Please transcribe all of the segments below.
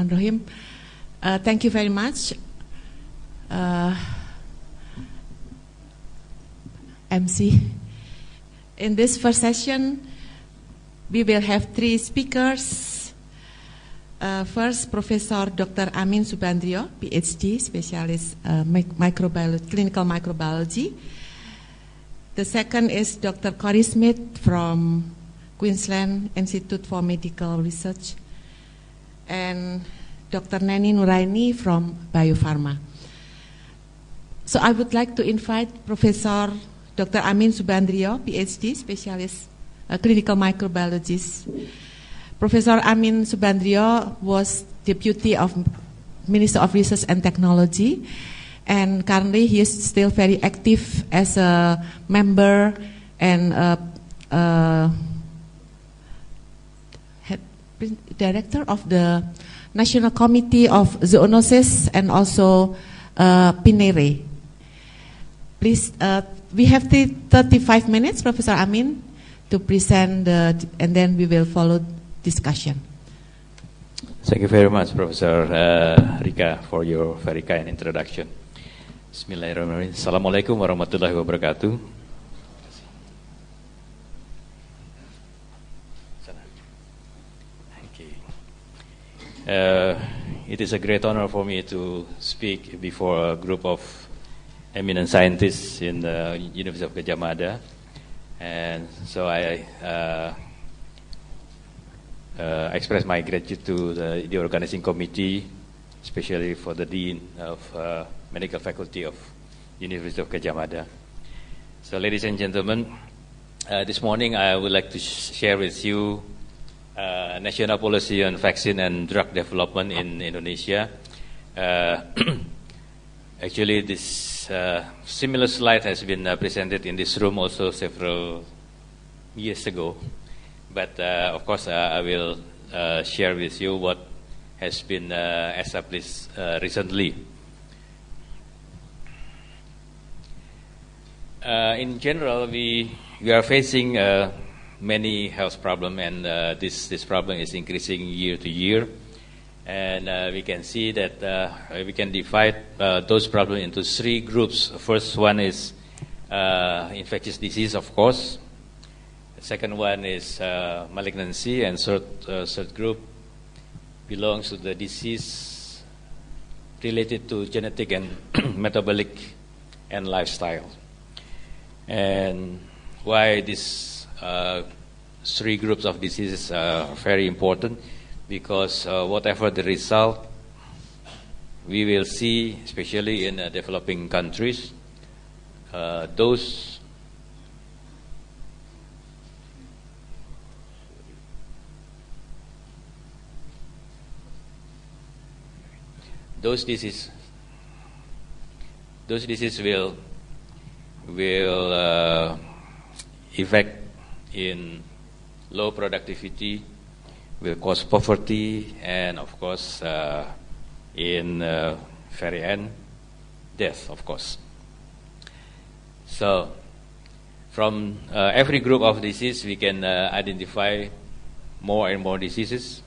Bismillahirrahmanirrahim. Thank you very much, MC. In this first session, we will have 3 speakers. First, Professor Dr. Amin Subandrio, PhD, specialist clinical microbiology. The second is Dr. Corey Smith from Queensland Institute for Medical Research, and Dr. Neni Nuraini from Biopharma. So I would like to invite Professor Dr. Amin Subandrio, PhD, specialist clinical microbiologist. Professor Amin Subandrio was Deputy of Minister of Research and Technology, and currently he is still very active as a member and director of the National Committee of Zoonosis and also PNERE. Please, we have 35 minutes, Professor Amin, to present, and then we will follow discussion. Thank you very much, Professor Rika, for your very kind introduction. Bismillahirrahmanirrahim. Assalamualaikum warahmatullahi wabarakatuh. It is a great honor for me to speak before a group of eminent scientists in the University of Gadjah Mada, and so I express my gratitude to the organizing committee, especially for the Dean of Medical Faculty of University of Gadjah Mada. So, ladies and gentlemen, this morning I would like to share with you national policy on vaccine and drug development in Indonesia. Actually, this similar slide has been presented in this room also several years ago. But of course, I will share with you what has been established recently. In general, we are facing many health problems, and this problem is increasing year to year. And we can see that we can divide those problems into 3 groups. The first one is infectious disease, of course. The second one is malignancy, and third group belongs to the disease related to genetic and metabolic and lifestyle. And why these 3 groups of diseases are very important? Because whatever the result, we will see, especially in developing countries, those diseases will affect in low productivity, will cause poverty, and of course, in very end, death, of course. So, from every group of disease, we can identify more and more diseases.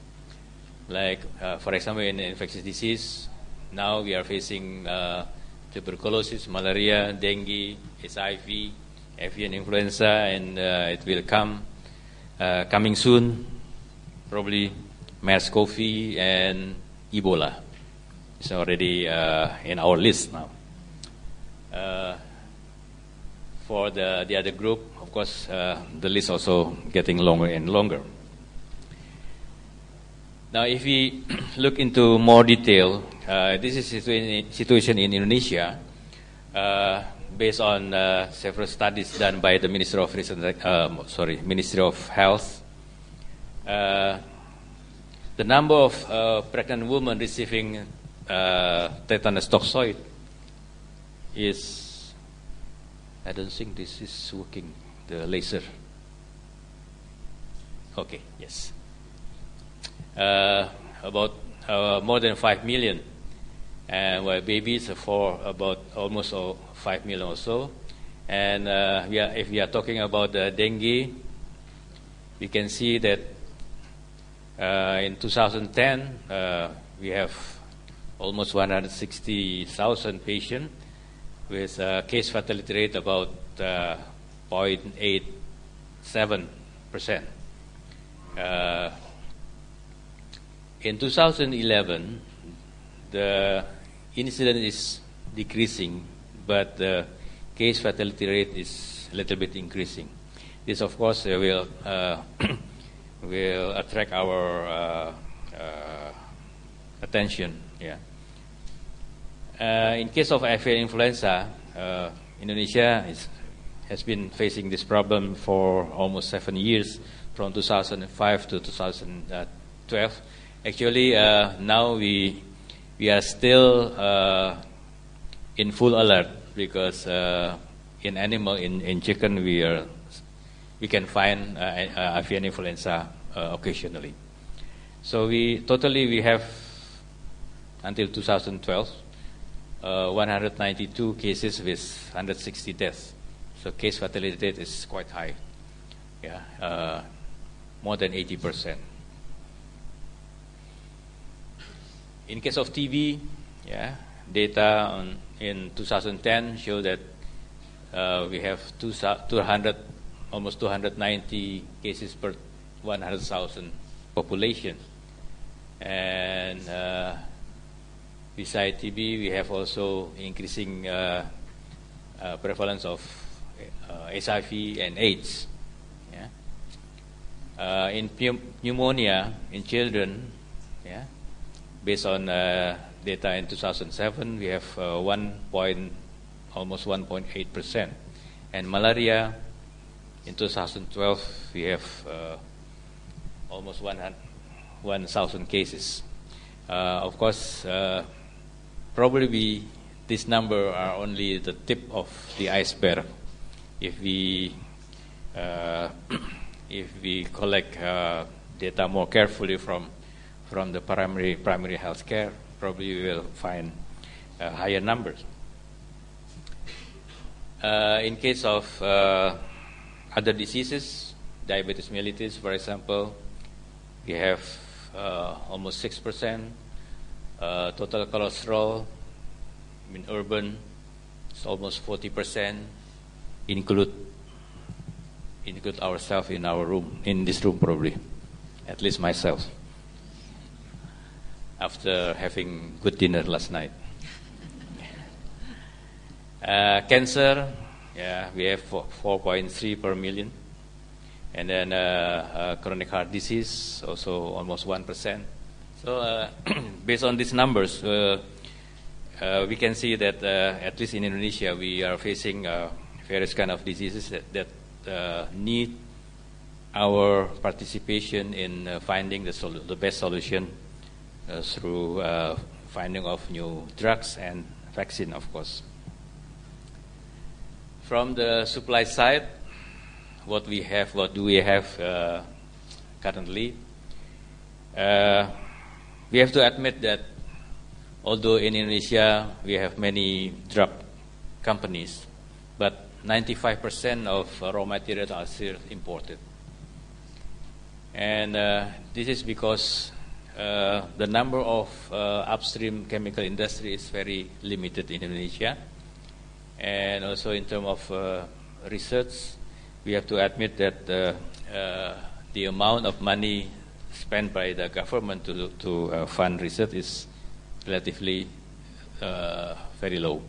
Like, for example, in infectious disease, now we are facing tuberculosis, malaria, dengue, HIV, avian influenza, and it will coming soon, probably MERS-CoV and Ebola. It's already in our list now. For the other group, of course, the list also getting longer and longer. Now, if we look into more detail, this is situation in Indonesia, based on several studies done by the Ministry of Health. The number of pregnant women receiving tetanus toxoid is, I don't think this is working, the laser. Okay, yes. About more than 5 million, and while babies for about almost 5 million or so. And if we are talking about dengue, we can see that in 2010 we have almost 160,000 patients with a case fatality rate about 0.87%. In 2011, the incidence is decreasing, but the case fatality rate is a little bit increasing. This, of course, will attract our attention. Yeah. In case of avian influenza, Indonesia has been facing this problem for almost 7 years, from 2005 to 2012. Actually, now we are still in full alert because in animal, in chicken, we can find avian influenza occasionally. So we have until 2012 192 cases with 160 deaths. So case fatality rate is quite high. Yeah, more than 80%. In case of TB, yeah, data in 2010 show that we have almost 290 cases per 100,000 population. And besides TB, we have also increasing prevalence of HIV and AIDS. Yeah? In pneumonia in children, yeah, based on data in 2007, we have almost 1.8%. And malaria, in 2012, we have almost 1,000 cases. Of course, probably this number are only the tip of the iceberg. If we collect data more carefully from the primary health care, probably we will find higher numbers. In case of other diseases, diabetes mellitus, for example, we have almost 6%. Total cholesterol in urban is almost 40%. Include ourselves in our room, in this room probably, at least myself, after having good dinner last night. Cancer, yeah, we have 4.3 per million. And then chronic heart disease, also almost 1%. So based on these numbers, we can see that at least in Indonesia, we are facing various kind of diseases that need our participation in finding the best solution through finding of new drugs and vaccine, of course. From the supply side, what do we have currently? We have to admit that although in Indonesia we have many drug companies, but 95% of raw materials are still imported. And this is because the number of upstream chemical industry is very limited in Indonesia. And also in terms of research, we have to admit that the amount of money spent by the government to fund research is relatively very low.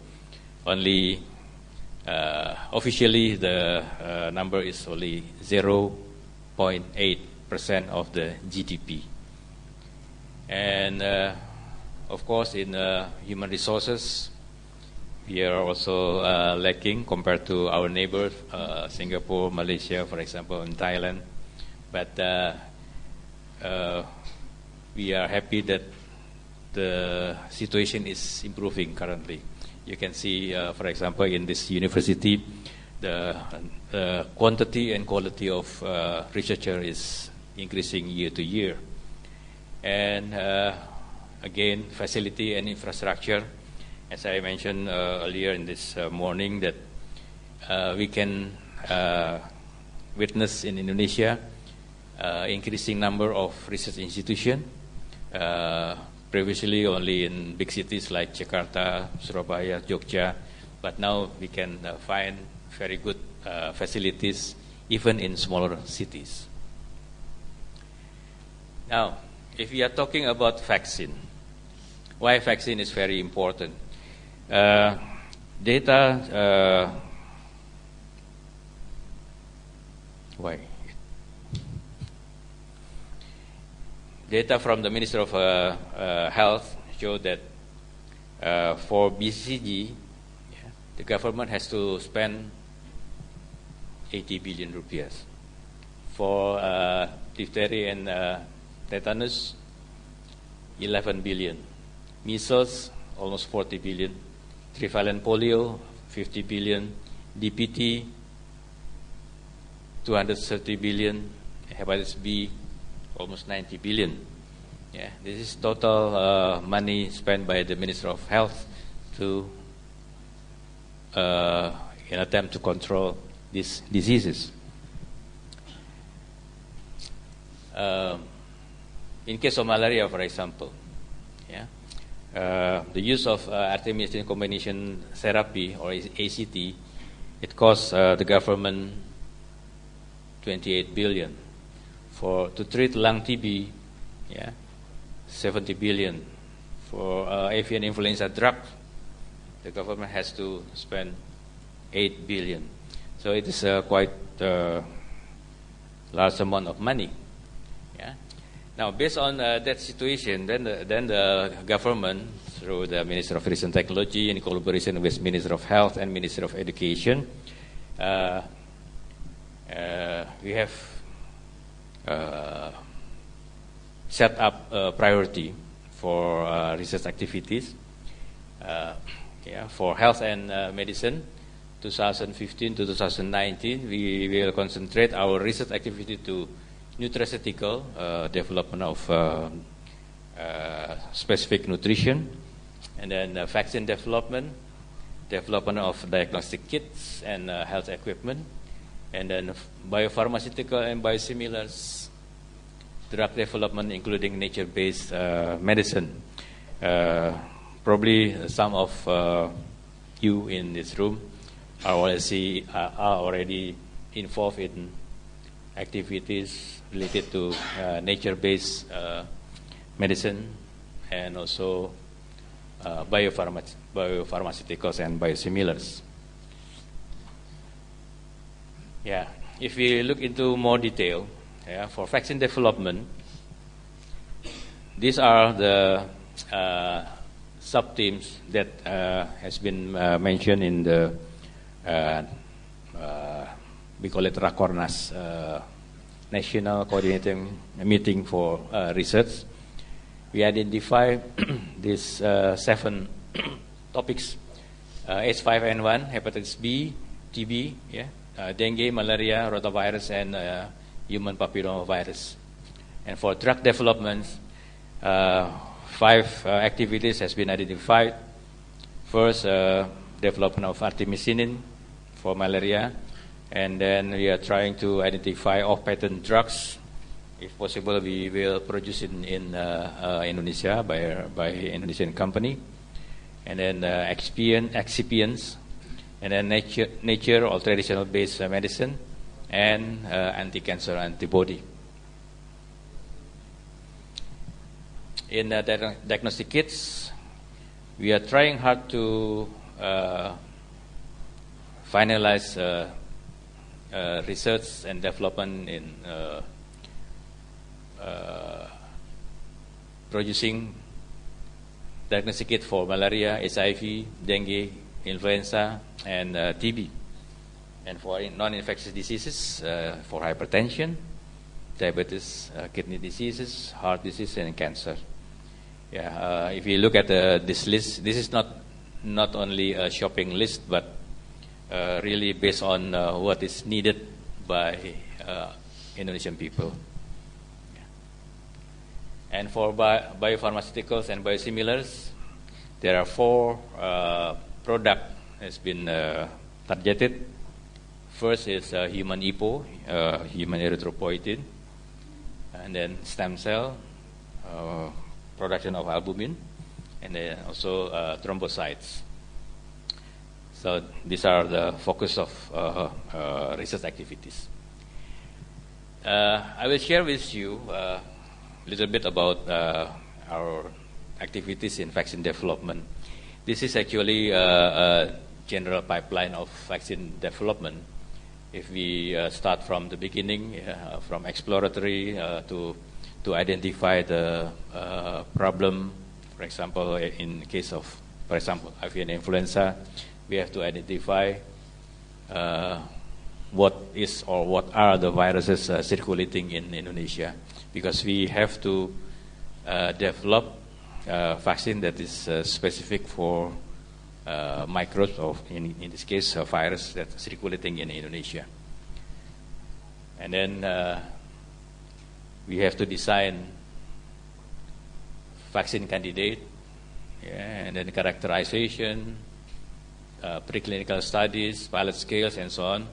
Only officially the number is only 0.8% of the GDP. And of course in human resources, we are also lacking compared to our neighbors, Singapore, Malaysia, for example, and Thailand. But we are happy that the situation is improving currently. You can see, for example, in this university, the quantity and quality of researcher is increasing year to year. And again, facility and infrastructure. As I mentioned earlier in this morning, that we can witness in Indonesia increasing number of research institutions, previously only in big cities like Jakarta, Surabaya, Jogja, but now we can find very good facilities even in smaller cities. Now, if we are talking about vaccine, why vaccine is very important? Data from the Minister of Health show that for BCG, the government has to spend 80 billion rupees. For diphtheria and tetanus, 11 billion. Measles, almost 40 billion. Trivalent polio, 50 billion. DPT, 230 billion. Hepatitis B, almost 90 billion. Yeah, this is total money spent by the Minister of Health to in attempt to control these diseases. In case of malaria, for example, the use of artemisinin combination therapy or ACT, it costs the government 28 billion. To treat lung TB, 70 billion. For avian influenza drug, the government has to spend 8 billion. So it is quite large amount of money. Now, based on that situation, then the government, through the Minister of Research and Technology, in collaboration with Minister of Health and Minister of Education, we have set up a priority for research activities. For health and medicine, 2015 to 2019, we will concentrate our research activity to nutraceutical development of specific nutrition, and then vaccine development of diagnostic kits and health equipment, and then biopharmaceutical and biosimilars, drug development, including nature-based medicine. Probably some of you in this room are already involved in activities related to nature-based medicine and also biopharmaceuticals and biosimilars. If we look into more detail, for vaccine development, these are the sub-teams that has been mentioned in the we call it Rakornas, National Coordinating Meeting for Research. We identify these 7 topics: H5N1, hepatitis B, TB, dengue, malaria, rotavirus, and human papillomavirus. And for drug development, 5 activities has been identified. First, development of artemisinin for malaria, and then we are trying to identify off-patent drugs. If possible, we will produce it in Indonesia by Indonesian company. And then excipients, and then nature or traditional-based medicine, and anti-cancer antibody. In diagnostic kits, we are trying hard to finalize research and development in producing diagnostic kit for malaria, HIV, dengue, influenza, and TB. And for non-infectious diseases, for hypertension, diabetes, kidney diseases, heart disease, and cancer. If you look at this list, this is not only a shopping list, but really based on what is needed by Indonesian people. And for biopharmaceuticals and biosimilars, there are 4 products has been targeted. First is human EPO, human erythropoietin, and then stem cell, production of albumin, and then also thrombocytes. So these are the focus of research activities. I will share with you a little bit about our activities in vaccine development. This is actually a general pipeline of vaccine development. If we start from the beginning, from exploratory to identify the problem, for example, in case of, for example, avian influenza, we have to identify what is or what are the viruses circulating in Indonesia, because we have to develop a vaccine that is specific for microbes, or in this case, a virus that's circulating in Indonesia. And then we have to design vaccine candidate, and then characterization, preclinical studies, pilot scales, and so on.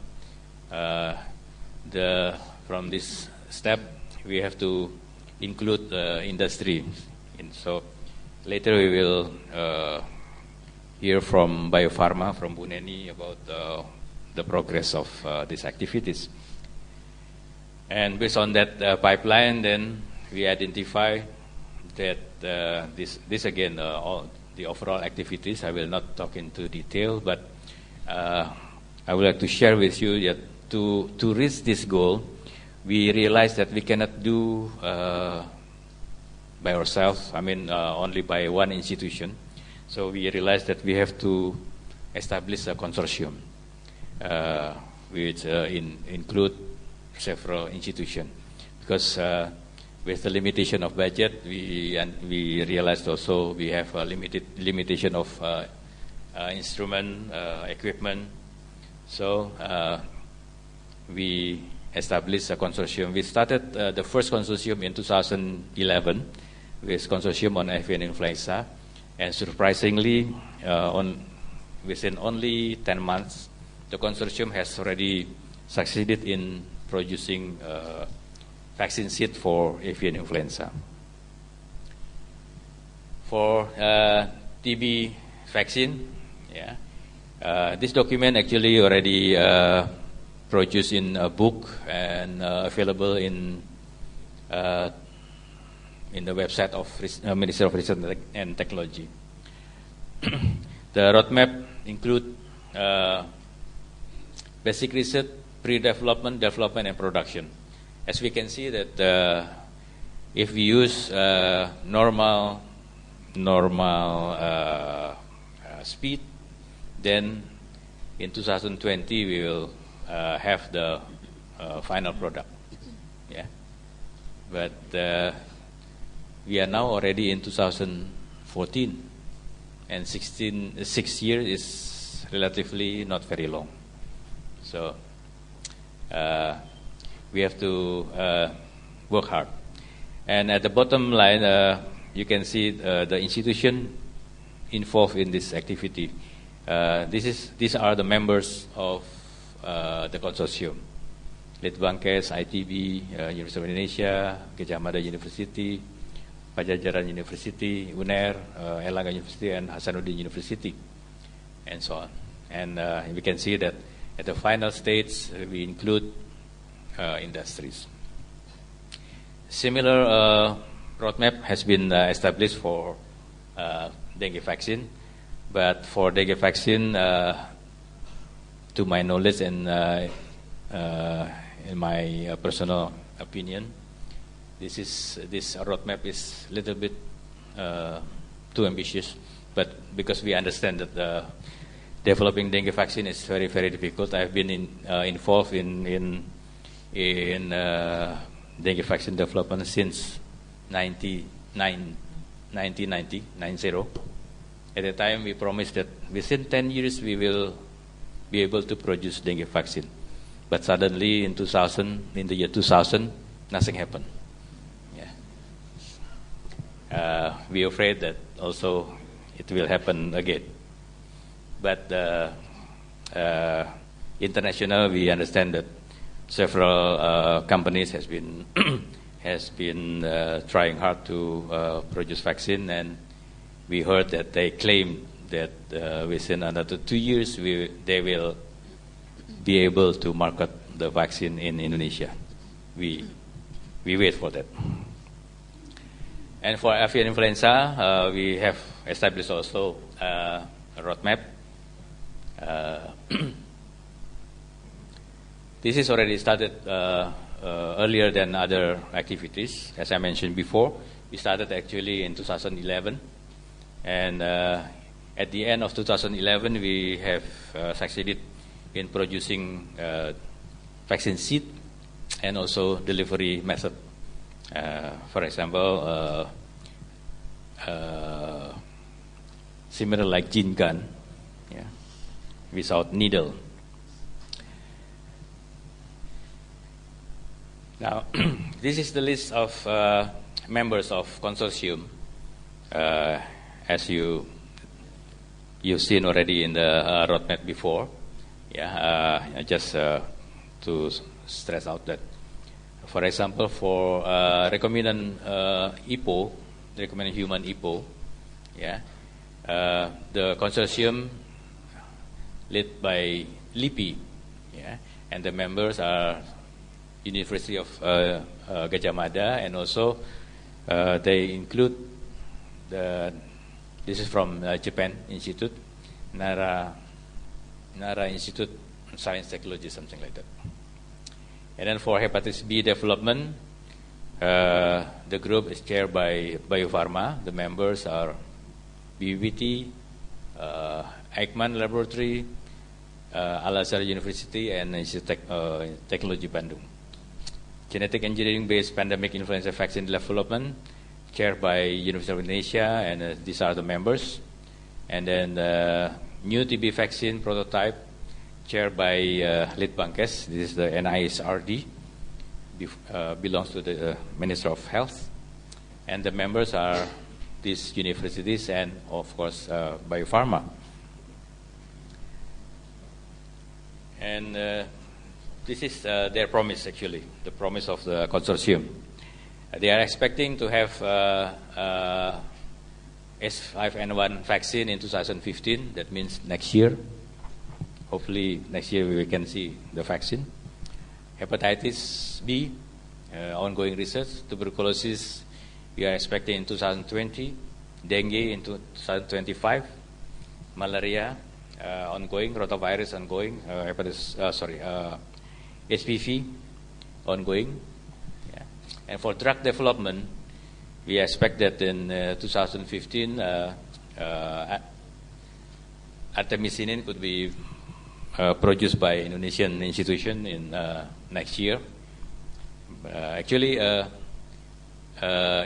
From this step, we have to include industry. And so later we will hear from Bio Farma, from Bu Neni, about the progress of these activities. And based on that pipeline, then we identify that this again, all the overall activities. I will not talk into detail, but I would like to share with you that to reach this goal, we realize that we cannot do by ourselves, only by one institution. So we realized that we have to establish a consortium, which include several institutions. Because with the limitation of budget, we realized also we have a limitation of instrument, equipment. So we established a consortium. We started the first consortium in 2011 with consortium on avian influenza. And surprisingly, within only 10 months, the consortium has already succeeded in producing vaccine seed for avian influenza. For TB vaccine, this document actually already produced in a book and available in the website of Ministry of Research and Technology. The roadmap include basic research, pre-development, development, and production. As we can see that if we use normal speed, then in 2020 we will have the final product. Yeah, but we are now already in 2014, and 6 years is relatively not very long. So we have to work hard. And at the bottom line, you can see the institution involved in this activity. These are the members of the consortium: Litbangkes, ITB, University of Indonesia, Gadjah Mada University, Pajajaran University, UNER, Erlangga University, and Hasanuddin University, and so on. And we can see that at the final stage, we include industries. Similar roadmap has been established for dengue vaccine, but for dengue vaccine, to my knowledge and in my personal opinion, this roadmap is a little bit too ambitious. But because we understand that developing dengue vaccine is very, very difficult, I've been involved in dengue vaccine development since 1990. At the time, we promised that within 10 years we will be able to produce dengue vaccine. But suddenly in the year 2000, nothing happened. We are afraid that also it will happen again. But international, we understand that several companies have has been trying hard to produce vaccine, and we heard that they claim that within another 2 years they will be able to market the vaccine in Indonesia. We wait for that. And for avian influenza, we have established also a roadmap. This is already started earlier than other activities. As I mentioned before, we started actually in 2011. And at the end of 2011, we have succeeded in producing vaccine seed and also delivery method. For example, similar like gene gun, yeah, without needle. Now, this is the list of members of consortium, as you've seen already in the roadmap before. Yeah, just to stress out that, for example, for recombinant EPO, recombinant human EPO, yeah, the consortium led by LIPI, yeah, and the members are University of Gadjah Mada, and also they include this is from Japan Institute, Nara Institute Science Technology, something like that. And then for hepatitis B development, the group is chaired by Bio Farma. The members are BPT, Eijkman Laboratory, Al-Azhar University, and Institute Technology Bandung. Genetic engineering-based pandemic influenza vaccine development, chaired by University of Indonesia, and these are the members. And then new TB vaccine prototype, chaired by Litbangkes. This is the NISRD, belongs to the Minister of Health. And the members are these universities and, of course, Bio Farma. And this is their promise, actually, the promise of the consortium. They are expecting to have S5N1 vaccine in 2015. That means next year. Hopefully next year we can see the vaccine. Hepatitis B, ongoing research. Tuberculosis, we are expecting in 2020. Dengue in 2025. Malaria, ongoing. Rotavirus, ongoing. HPV, ongoing. Yeah. And for drug development, we expect that in 2015, artemisinin could be produced by Indonesian institution in next year. Actually,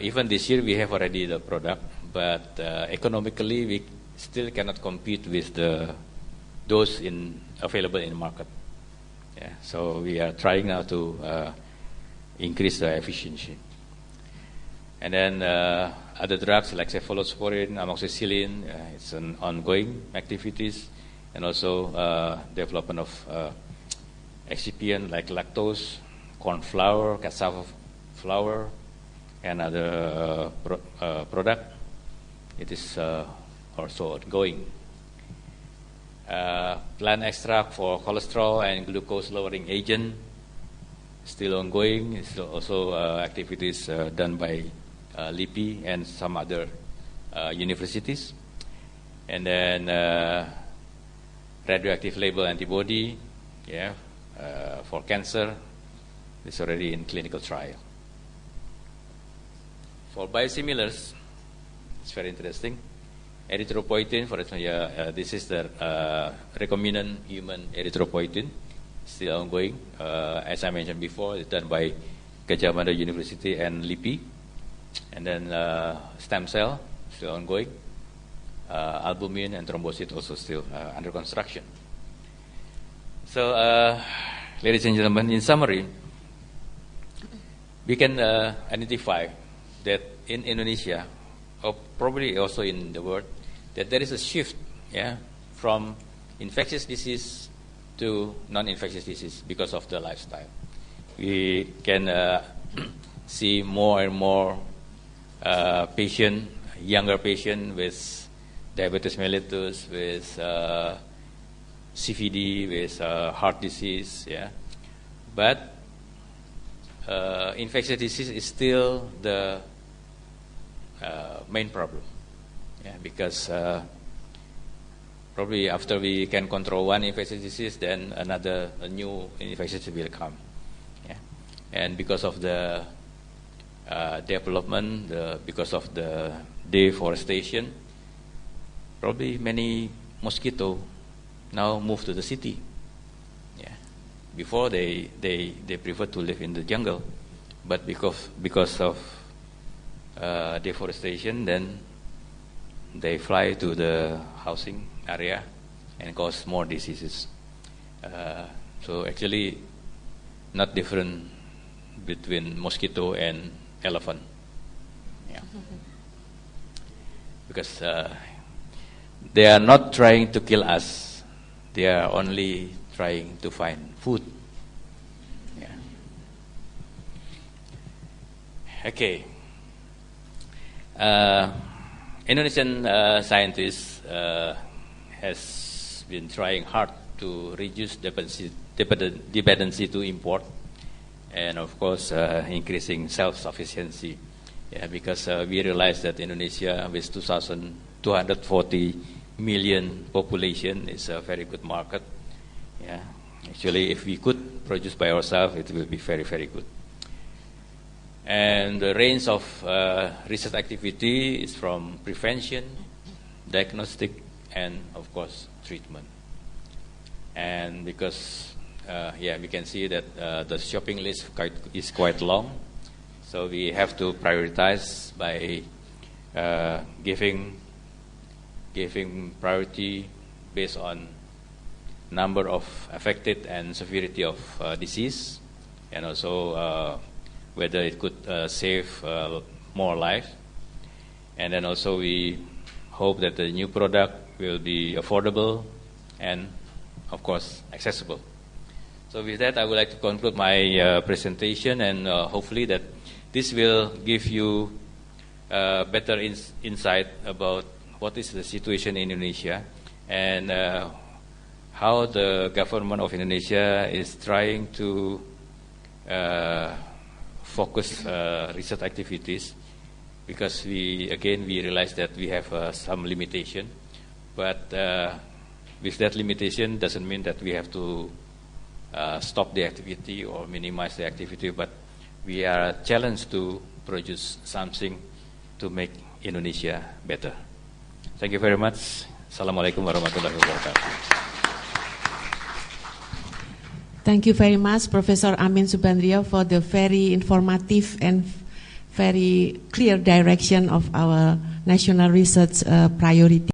even this year we have already the product, but economically we still cannot compete with the dose available in the market. Yeah, so we are trying now to increase the efficiency. And then other drugs like cephalosporin, amoxicillin, it's an ongoing activities, and also development of excipient like lactose, corn flour, cassava flour, and other product. It is also ongoing. Plant extract for cholesterol and glucose lowering agent, still ongoing. It's also activities done by LIPI and some other universities. And then radioactive label antibody, yeah, for cancer, it's already in clinical trial. For biosimilars, it's very interesting. Erythropoietin, for example, this is the recombinant human erythropoietin, still ongoing. As I mentioned before, it's done by Gadjah Mada University and LIPI. And then stem cell, still ongoing. Albumin and thrombocyte also still under construction. So, ladies and gentlemen, in summary, we can identify that in Indonesia, or probably also in the world, that there is a shift, yeah, from infectious disease to non-infectious disease because of the lifestyle. We can see more and more younger patient with diabetes mellitus, with CVD, with heart disease. Yeah, but infectious disease is still the main problem. Yeah, because probably after we can control one infectious disease, then a new infectious disease will come. Yeah, and because of the development, because of the deforestation, probably many mosquito now move to the city. Yeah, before they prefer to live in the jungle, but because of deforestation, then they fly to the housing area and cause more diseases. So actually, not different between mosquito and elephant. Yeah. Because they are not trying to kill us, they are only trying to find food. Yeah. Okay. Indonesian scientists has been trying hard to reduce dependency to import, and of course increasing self-sufficiency. Yeah, because we realize that Indonesia, with 240 million population, is a very good market. Yeah, actually, if we could produce by ourselves, it will be very, very good. And the range of research activity is from prevention, diagnostic, and of course treatment. And because we can see that the shopping list is quite long, so we have to prioritize by giving priority based on number of affected and severity of disease, and also whether it could save more lives. And then also we hope that the new product will be affordable and, of course, accessible. So with that, I would like to conclude my presentation, and hopefully that this will give you better insight about what is the situation in Indonesia and how the government of Indonesia is trying to focus research activities, because we realize that we have some limitation, but with that limitation doesn't mean that we have to stop the activity or minimize the activity, but we are challenged to produce something to make Indonesia better. Thank you very much. Assalamualaikum warahmatullahi wabarakatuh. Thank you very much, Professor Amin Subandrio, for the very informative and very clear direction of our national research priority.